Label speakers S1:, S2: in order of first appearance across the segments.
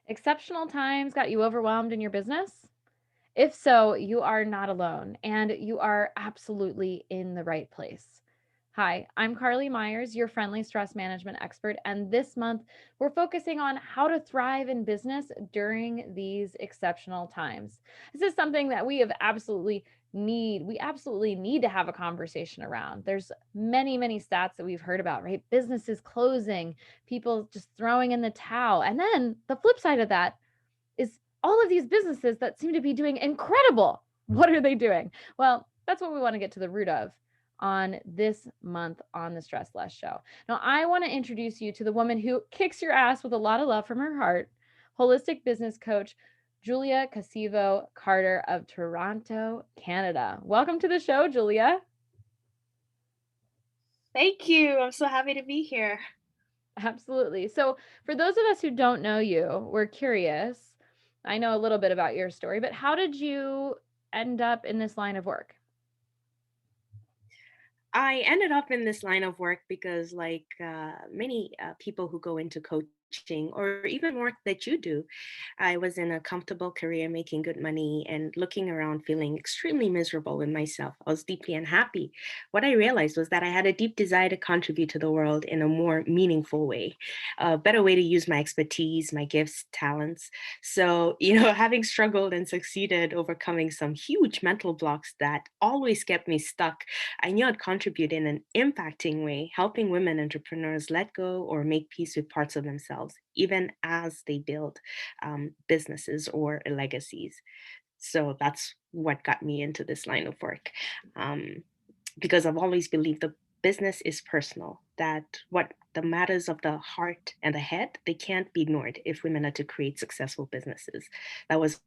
S1: Exceptional times got you overwhelmed in your business? If so, you are not alone and you are absolutely in the right place. Hi, I'm Carly Myers, your friendly stress management expert, and this month we're focusing on how to thrive in business during these exceptional times. This is something that we absolutely need to have a conversation around. There's many stats that we've heard about, right? Businesses closing, people just throwing in the towel. And then the flip side of that is all of these businesses that seem to be doing incredible. What are they doing? Well, that's what we want to get to the root of on this month on the Stress Less Show. Now, I want to introduce you to the woman who kicks your ass with a lot of love from her heart, holistic business coach Julia Katsivo Carter of Toronto, Canada. Welcome to the show, Julia.
S2: Thank you. I'm so happy to be here.
S1: Absolutely. So, for those of us who don't know you, we're curious. I know a little bit about your story, but how did you end up in this line of work?
S2: I ended up in this line of work because, like many people who go into coaching or even work that you do, I was in a comfortable career making good money and looking around feeling extremely miserable with myself. I was deeply unhappy. What I realized was that I had a deep desire to contribute to the world in a more meaningful way, a better way to use my expertise, my gifts, talents. So, having struggled and succeeded overcoming some huge mental blocks that always kept me stuck, I knew I'd contribute in an impacting way, helping women entrepreneurs let go or make peace with parts of themselves, even as they build businesses or legacies. So that's what got me into this line of work. Um, because I've always believed the business is personal, that what the matters of the heart and the head, they can't be ignored if women are to create successful businesses. That was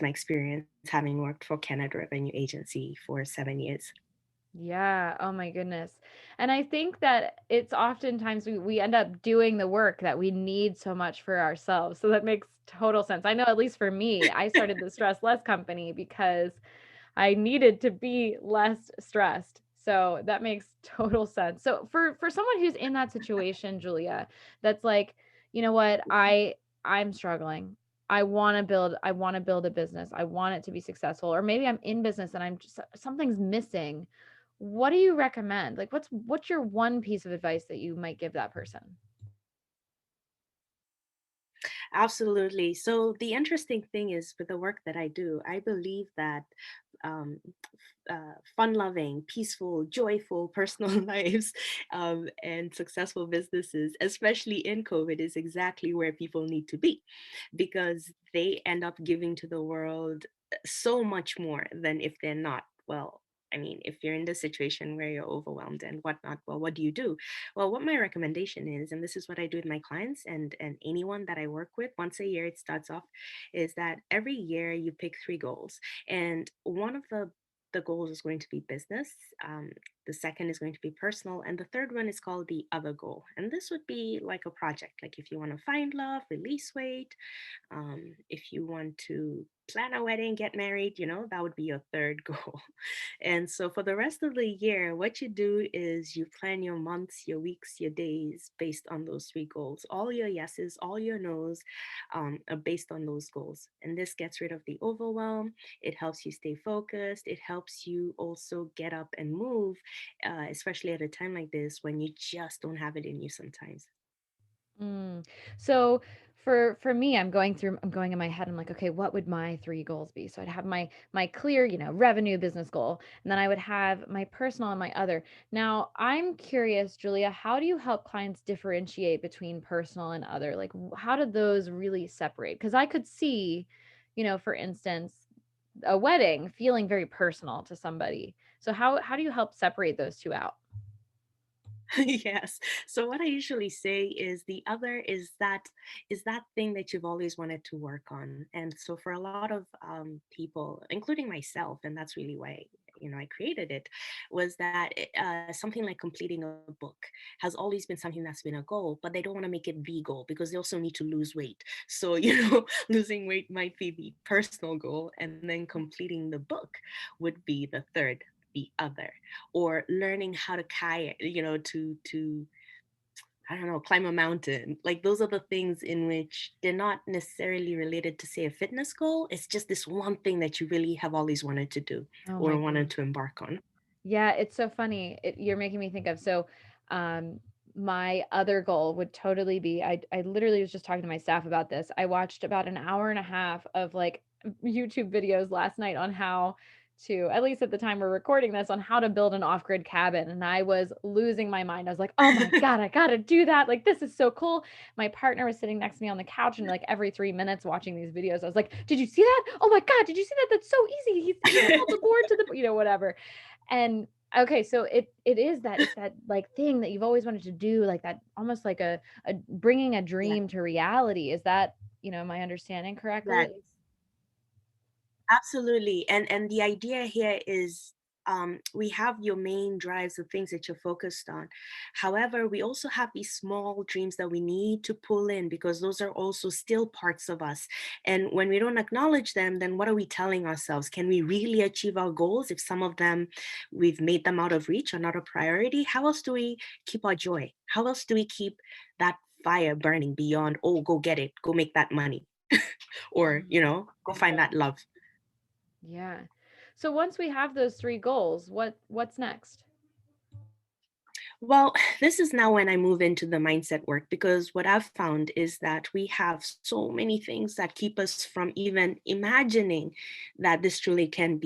S2: my experience having worked for Canada Revenue Agency for 7 years.
S1: Yeah. Oh my goodness. And I think that it's oftentimes we end up doing the work that we need so much for ourselves. So that makes total sense. I know, at least for me, I started the Stress Less company because I needed to be less stressed. So that makes total sense. So for someone who's in that situation, Julia, that's like, you know what, I'm struggling. I want to build a business. I want it to be successful. Or maybe I'm in business and I'm just something's missing. What do you recommend? Like what's your one piece of advice that you might give that person?
S2: Absolutely. So the interesting thing is with the work that I do, I believe that um, fun-loving, peaceful, joyful personal lives and successful businesses, especially in COVID, is exactly where people need to be because they end up giving to the world so much more than if they're not. Well, I mean, if you're in the situation where you're overwhelmed and whatnot, well, what do you do? Well, what my recommendation is, and this is what I do with my clients and anyone that I work with, once a year it starts off, is that every year you pick three goals, and one of the goals is going to be business. The second is going to be personal, and the third one is called the other goal. And this would be like a project, like if you want to find love, release weight, if you want to plan a wedding, get married, that would be your third goal. And so for the rest of the year, what you do is you plan your months, your weeks, your days based on those three goals. All your yeses, all your nos are based on those goals. And this gets rid of the overwhelm. It helps you stay focused. It helps you also get up and move, especially at a time like this when you just don't have it in you sometimes.
S1: Mm. So for me, I'm going in my head. I'm like, okay, what would my three goals be? So I'd have my clear, revenue business goal, and then I would have my personal and my other. Now, I'm curious, Julia, how do you help clients differentiate between personal and other? Like, how do those really separate? Because I could see, for instance, a wedding feeling very personal to somebody. So how do you help separate those two out?
S2: Yes. So what I usually say is the other is that thing that you've always wanted to work on. And so for a lot of people, including myself, and that's really why I created it, was that something like completing a book has always been something that's been a goal, but they don't want to make it the goal because they also need to lose weight. So losing weight might be the personal goal, and then completing the book would be the third, the other, or learning how to kayak, to I don't know, climb a mountain. Like those are the things in which they're not necessarily related to, say, a fitness goal. It's just this one thing that you really have always wanted to do
S1: Oh
S2: or
S1: my
S2: wanted
S1: gosh.
S2: to embark on.
S1: Yeah, it's so funny. You're making me think of um, my other goal would totally be I literally was just talking to my staff about this. I watched about an hour and a half of like YouTube videos last night on how to, at least at the time we're recording this, on how to build an off-grid cabin. And I was losing my mind. I was like, oh my God, I gotta do that. Like, this is so cool. My partner was sitting next to me on the couch and like every 3 minutes watching these videos, I was like, did you see that? Oh my God, did you see that? That's so easy. He nailed the board to the, whatever. And okay, so it is that, it's that like thing that you've always wanted to do, like that almost like a bringing a
S2: Yeah.
S1: dream to reality. Is that, am I understanding correctly?
S2: Yes. Absolutely. And the idea here is we have your main drives, the things that you're focused on. However, we also have these small dreams that we need to pull in because those are also still parts of us. And when we don't acknowledge them, then what are we telling ourselves? Can we really achieve our goals if some of them we've made them out of reach or not a priority? How else do we keep our joy? How else do we keep that fire burning beyond, oh, go get it, go make that money, or,
S1: Mm,
S2: go find that love?
S1: yeah. So once we have those three goals, what's next?
S2: Well, this is now when I move into the mindset work because what I've found is that we have so many things that keep us from even imagining that this truly can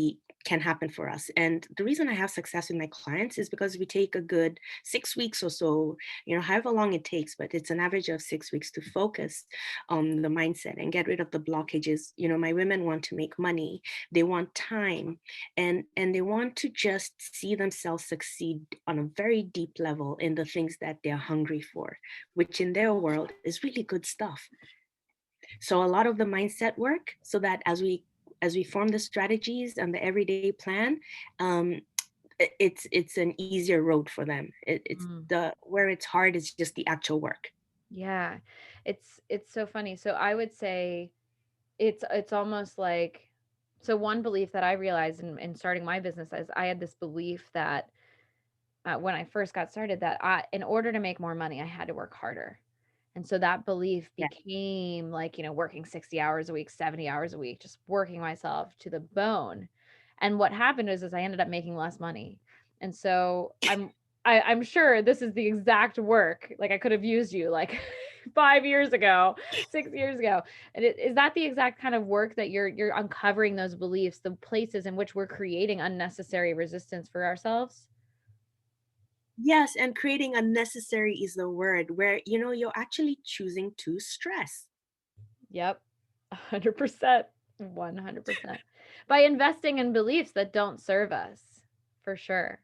S2: happen for us. And the reason I have success with my clients is because we take a good 6 weeks or so, however long it takes, but it's an average of 6 weeks to focus on the mindset and get rid of the blockages. My women want to make money, they want time, and they want to just see themselves succeed on a very deep level in the things that they're hungry for, which in their world is really good stuff. So a lot of the mindset work, so that as we form the strategies and the everyday plan, um, it's an easier road for them. It's
S1: Mm,
S2: the where it's hard is just the actual work.
S1: yeah. It's so funny. So I would say it's almost like, so one belief that I realized in starting my business is I had this belief that when I first got started, that in order to make more money, I had to work harder. And so that belief
S2: Yeah.
S1: became like, working 60 hours a week, 70 hours a week, just working myself to the bone. And what happened is I ended up making less money. And so I'm sure this is the exact work. Like I could have used you like 5 years ago, 6 years ago. And is that the exact kind of work that you're uncovering those beliefs, the places in which we're creating unnecessary resistance for ourselves?
S2: Yes, and creating unnecessary is the word where you're actually choosing to stress.
S1: Yep. 100%. 100%. By investing in beliefs that don't serve us. For sure.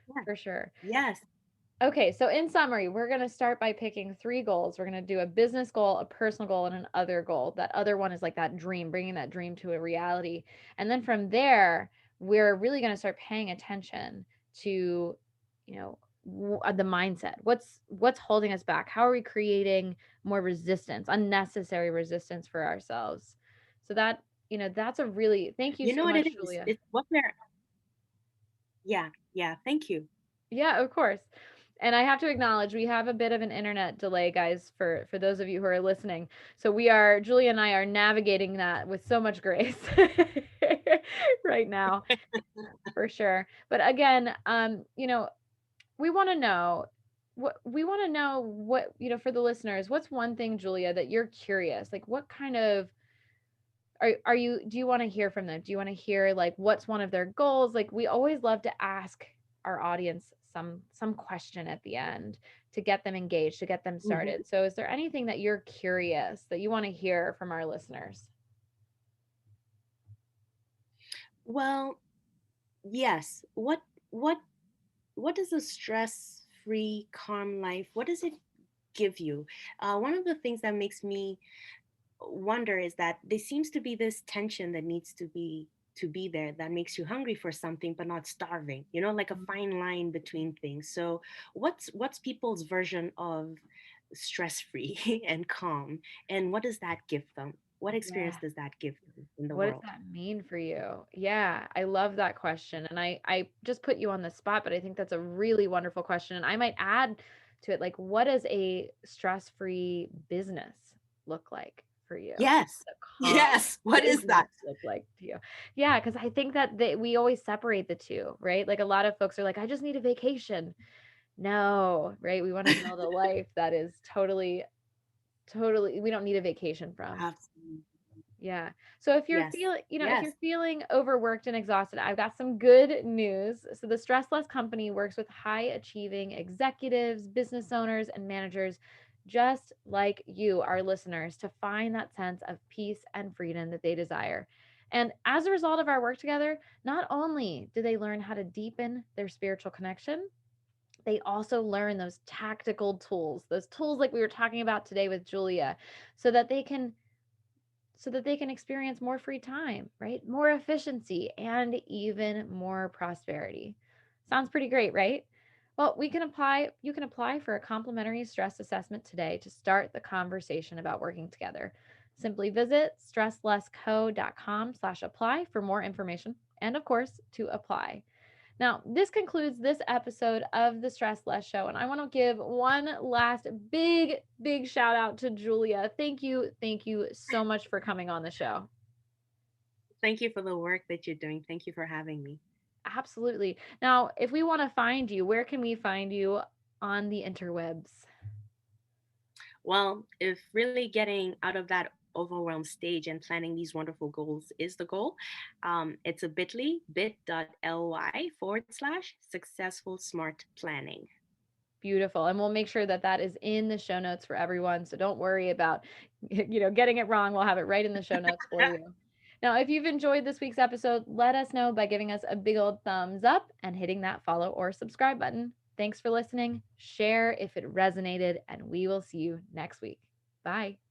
S2: Yeah.
S1: For sure.
S2: Yes.
S1: Okay, so in summary, we're going to start by picking three goals. We're going to do a business goal, a personal goal, and an other goal. That other one is like that dream, bringing that dream to a reality. And then from there, we're really going to start paying attention to, the mindset. What's holding us back? How are we creating more resistance, unnecessary resistance for ourselves? So that's a really, thank you
S2: You
S1: so
S2: know what it
S1: much,
S2: is?
S1: Julia.
S2: It's what we're Yeah, yeah, thank you.
S1: Yeah, of course. And I have to acknowledge we have a bit of an internet delay, guys, for those of you who are listening. So Julia and I are navigating that with so much grace right now, for sure. But again, we want to know what, for the listeners, what's one thing, Julia, that you're curious, like what kind of are you do you want to hear from them? Do you want to hear like what's one of their goals? Like we always love to ask our audience some question at the end to get them engaged, to get them
S2: Mhm.
S1: started. So is there anything that you're curious that you want to hear from our listeners?
S2: Well, yes. What what does a stress-free, calm life, what does it give you? One of the things that makes me wonder is that there seems to be this tension that needs to be there that makes you hungry for something but not starving. Like a fine line between things. So what's people's version of stress-free and calm, and what does that give them? What experience
S1: Yeah.
S2: does that give them in the
S1: What does
S2: world?
S1: that mean for you? Yeah, I love that question. And I just put you on the spot, but I think that's a really wonderful question. And I might add to it. Like, what does a stress-free business look like for you?
S2: Yes.
S1: The calm
S2: Yes. What is
S1: business
S2: that?
S1: look like to you? Yeah, because I think that we always separate the two, right? Like a lot of folks are like, I just need a vacation. No, right? We want to build a life that is totally, we don't need a vacation from.
S2: Absolutely.
S1: Yeah. So if you're
S2: Yes.
S1: feeling, if
S2: Yes.
S1: you're feeling overworked and exhausted, I've got some good news. So the Stress Less Company works with high achieving executives, business owners, and managers just like you, our listeners, to find that sense of peace and freedom that they desire. And as a result of our work together, not only do they learn how to deepen their spiritual connection, they also learn those tactical tools, those tools like we were talking about today with Julia, so that they can experience more free time, right? More efficiency and even more prosperity. Sounds pretty great, right? Well, you can apply for a complimentary stress assessment today to start the conversation about working together. Simply visit stresslessco.com/apply for more information and of course to apply. Now, this concludes this episode of the Stress Less Show. And I want to give one last big shout out to Julia. Thank you. Thank you so much for coming on the show.
S2: Thank you for the work that you're doing. Thank you for having me.
S1: Absolutely. Now, if we want to find you, where can we find you on the interwebs?
S2: Well, if really getting out of that overwhelmed stage and planning these wonderful goals is the goal, it's a bit.ly/successful smart planning.
S1: Beautiful. And we'll make sure that that is in the show notes for everyone. So don't worry about, getting it wrong. We'll have it right in the show notes for you. Now, if you've enjoyed this week's episode, let us know by giving us a big old thumbs up and hitting that follow or subscribe button. Thanks for listening. Share if it resonated, and we will see you next week. Bye.